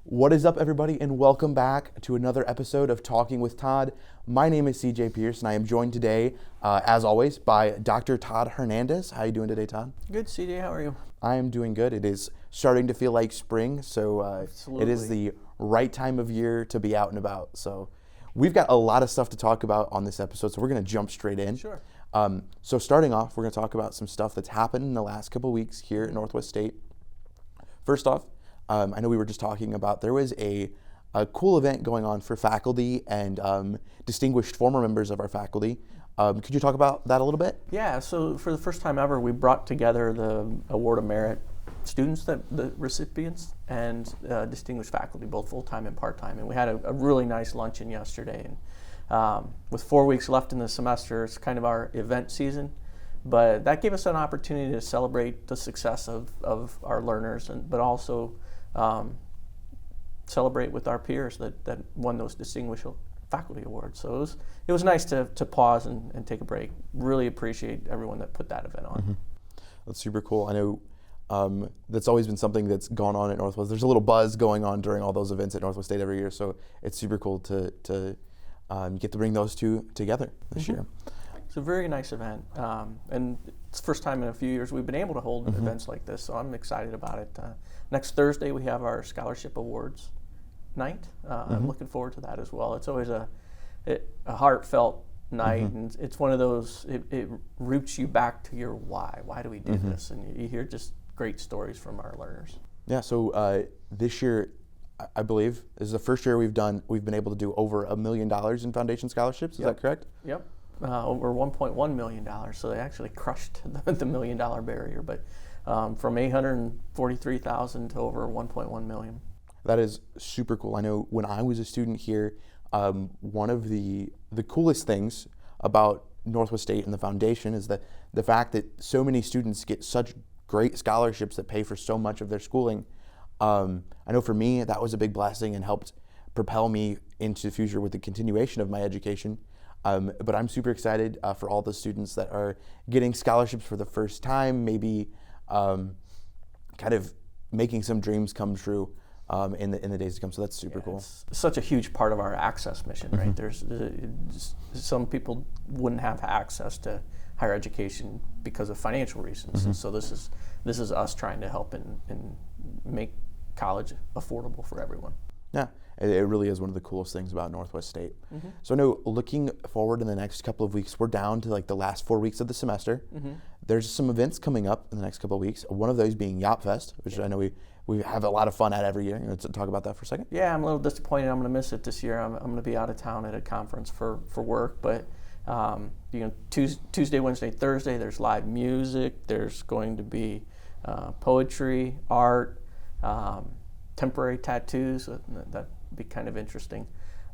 What is up, everybody, and welcome back to another episode of Talking with Todd. My name is CJ Pierce, and I am joined today, as always, by Dr. Todd Hernandez. How are you doing today, Todd? Good, CJ. How are you? I am doing good. It is starting to feel like spring, so it is the right time of year to be out and about. So we've got a lot of stuff to talk about on this episode, so we're going to jump straight in. Sure. So starting off, we're going to talk about some stuff that's happened in the last couple of weeks here at Northwest State. First off, I know we were just talking about there was a cool event going on for faculty and distinguished former members of our faculty. Could you talk about that a little bit? Yeah, so for the first time ever, we brought together the Award of Merit students, the recipients, and distinguished faculty, both full-time and part-time. And we had a really nice luncheon yesterday. And with 4 weeks left in the semester, it's kind of our event season. But that gave us an opportunity to celebrate the success of our learners, but also celebrate with our peers that won those distinguished faculty awards. So it was nice to pause and take a break. Really appreciate everyone that put that event on. Mm-hmm. That's super cool. I know that's always been something that's gone on at Northwest. There's a little buzz going on during all those events at Northwest State every year, so it's super cool to get to bring those two together this year. It's a very nice event, and it's the first time in a few years we've been able to hold events like this, so I'm excited about it. Next Thursday we have our scholarship awards night. I'm looking forward to that as well. It's always a heartfelt night, and it's one of those, it roots you back to your why. Why do we do this? And you hear just great stories from our learners. Yeah, so this year, I believe, is the first year we've been able to do over $1 million in foundation scholarships. Is that correct? Yep. Over $1.1 million, so they actually crushed the $1 million barrier, but from 843,000 to over 1.1 million. That is super cool. I know when I was a student here, one of the coolest things about Northwest State and the foundation is that the fact that so many students get such great scholarships that pay for so much of their schooling. I know for me, that was a big blessing and helped propel me into the future with the continuation of my education. But I'm super excited for all the students that are getting scholarships for the first time, maybe kind of making some dreams come true in the days to come. So that's super cool. It's such a huge part of our access mission, right? There's some people wouldn't have access to higher education because of financial reasons. And so this is us trying to help and make college affordable for everyone. Yeah, it really is one of the coolest things about Northwest State. So I know looking forward in the next couple of weeks, we're down to like the last 4 weeks of the semester. There's some events coming up in the next couple of weeks. One of those being Yapfest, which I know we have a lot of fun at every year. Let's talk about that for a second. Yeah, I'm a little disappointed. I'm going to miss it this year. I'm going to be out of town at a conference for work, but Tuesday, Wednesday, Thursday, there's live music. There's going to be poetry, art, temporary tattoos. That'd be kind of interesting,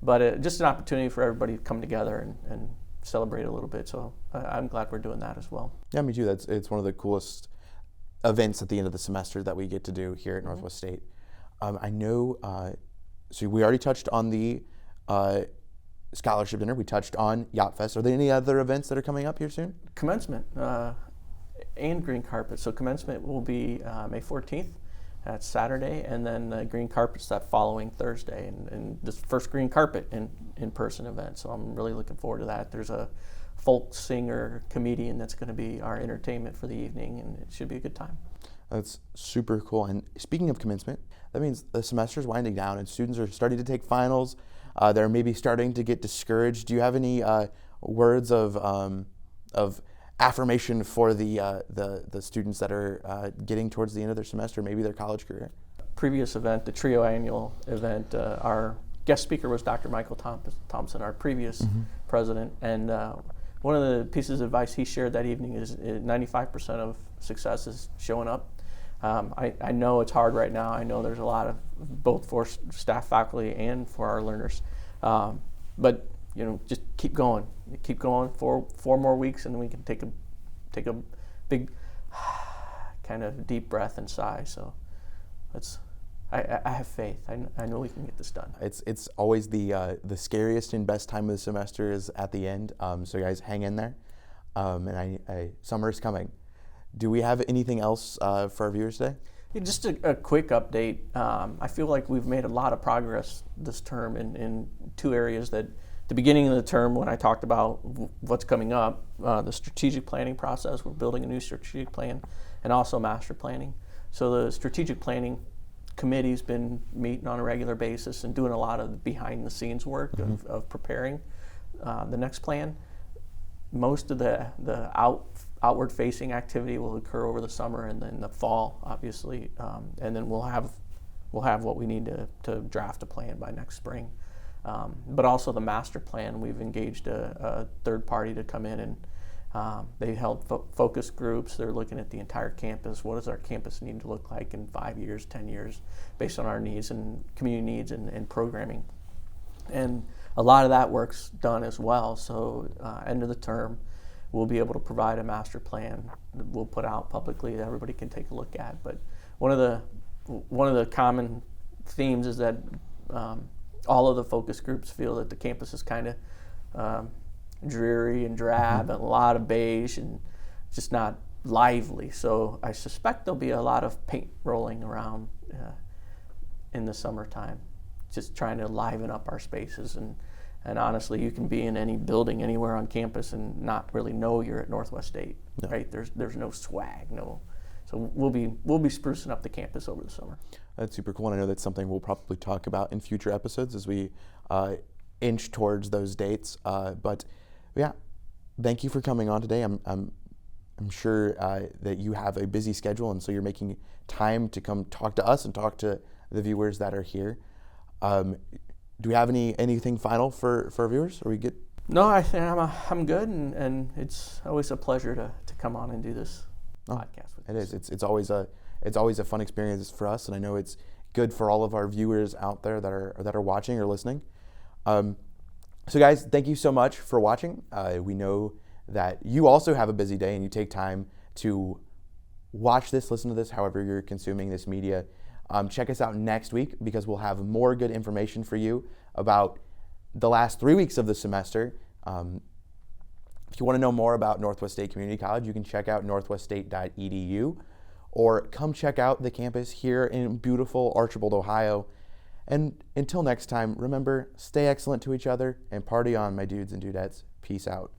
but just an opportunity for everybody to come together and celebrate a little bit. So I'm glad we're doing that as well. Yeah, me too. It's one of the coolest events at the end of the semester that we get to do here at Northwest State. I know, so we already touched on the scholarship dinner. We touched on Yapfest. Are there any other events that are coming up here soon? Commencement and green carpet. So commencement will be May 14th. That's Saturday, and then green carpet's that following Thursday, and this first green carpet in-person event. So I'm really looking forward to that. There's a folk singer, comedian that's going to be our entertainment for the evening, and it should be a good time. That's super cool. And speaking of commencement, that means the semester's winding down and students are starting to take finals. They're maybe starting to get discouraged. Do you have any words of affirmation for the students that are getting towards the end of their semester, maybe their college career? Previous event, the Trio annual event, our guest speaker was Dr. Michael Thompson, our previous president, and one of the pieces of advice he shared that evening is 95% of success is showing up. I know it's hard right now. I know there's a lot of, both for staff, faculty, and for our learners, but just keep going. Keep going for 4 more weeks, and then we can take a big kind of deep breath and sigh. So I have faith. I know we can get this done. It's always the scariest and best time of the semester is at the end. So guys, hang in there. And summer is coming. Do we have anything else for our viewers today? Yeah, just a quick update. I feel like we've made a lot of progress this term in two areas that the beginning of the term when I talked about what's coming up, the strategic planning process, we're building a new strategic plan, and also master planning. So the strategic planning committee's been meeting on a regular basis and doing a lot of behind the scenes work of preparing the next plan. Most of the outward facing activity will occur over the summer and then the fall, obviously, and then we'll have what we need to draft a plan by next spring. But also the master plan, we've engaged a third party to come in and they held focus groups. They're looking at the entire campus. What does our campus need to look like in 5 years, 10 years, based on our needs and community needs and programming. And a lot of that work's done as well. So end of the term, we'll be able to provide a master plan that we'll put out publicly that everybody can take a look at. But one of the common themes is that all of the focus groups feel that the campus is kind of dreary and drab and a lot of beige and just not lively. So I suspect there'll be a lot of paint rolling around in the summertime, just trying to liven up our spaces. And honestly, you can be in any building anywhere on campus and not really know you're at Northwest State, no. Right? There's no swag, no. So we'll be sprucing up the campus over the summer. That's super cool, and I know that's something we'll probably talk about in future episodes as we inch towards those dates. But yeah, thank you for coming on today. I'm sure that you have a busy schedule, and so you're making time to come talk to us and talk to the viewers that are here. Do we have anything final for our viewers? Are we good? No, I think I'm good, and it's always a pleasure to come on and do this podcast with you. It is. It's always a fun experience for us, and I know it's good for all of our viewers out there that are watching or listening. So guys, thank you so much for watching. We know that you also have a busy day and you take time to watch this, listen to this, however you're consuming this media. Check us out next week because we'll have more good information for you about the last 3 weeks of the semester. If you want to know more about Northwest State Community College, you can check out northweststate.edu or come check out the campus here in beautiful Archibald, Ohio. And until next time, remember, stay excellent to each other and party on, my dudes and dudettes. Peace out.